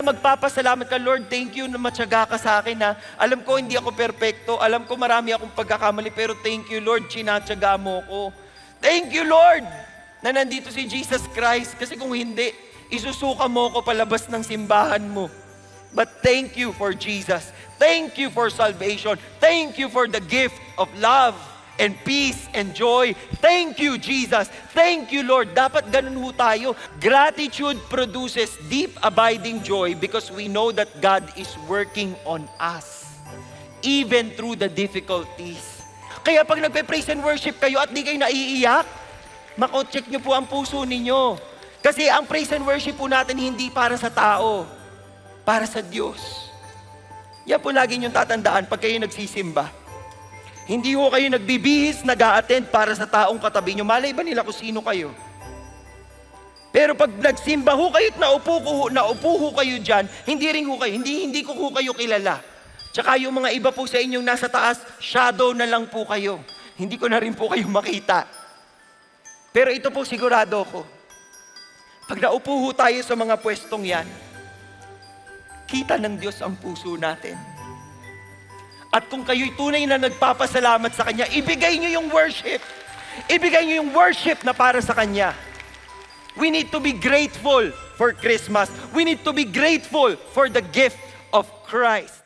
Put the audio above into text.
magpapasalamat ka, Lord, thank you na matyaga ka sa akin na alam ko hindi ako perpekto, alam ko marami akong pagkakamali, pero thank you, Lord, tinatyaga mo ko. Thank you, Lord, na nandito si Jesus Christ, kasi kung hindi, isusuka mo ko palabas ng simbahan mo. But thank you for Jesus. Thank you for salvation. Thank you for the gift of love and peace and joy. Thank you, Jesus. Thank you, Lord. Dapat ganun ho tayo. Gratitude produces deep abiding joy because we know that God is working on us, even through the difficulties. Kaya pag nagpe-praise and worship kayo at di kayo naiiyak, mako-check nyo po ang puso ninyo. Kasi ang praise and worship po natin hindi para sa tao, para sa Diyos. Yan po lagi niyong tatandaan pag kayo nagsisimba. Hindi ho kayo nagbibihis, nag-a-attend para sa taong katabi nyo. Malay ba nila kung sino kayo? Pero pag nagsimba ho kayo at naupo ho kayo dyan, hindi ko ho kayo kilala. Tsaka yung mga iba po sa inyong nasa taas, shadow na lang po kayo. Hindi ko na rin po kayo makita. Pero ito po sigurado ko. Pag naupo ho tayo sa mga pwestong yan, kita ng Diyos ang puso natin. At kung kayo'y tunay na nagpapasalamat sa Kanya, ibigay niyo yung worship. Ibigay niyo yung worship na para sa Kanya. We need to be grateful for Christmas. We need to be grateful for the gift of Christ.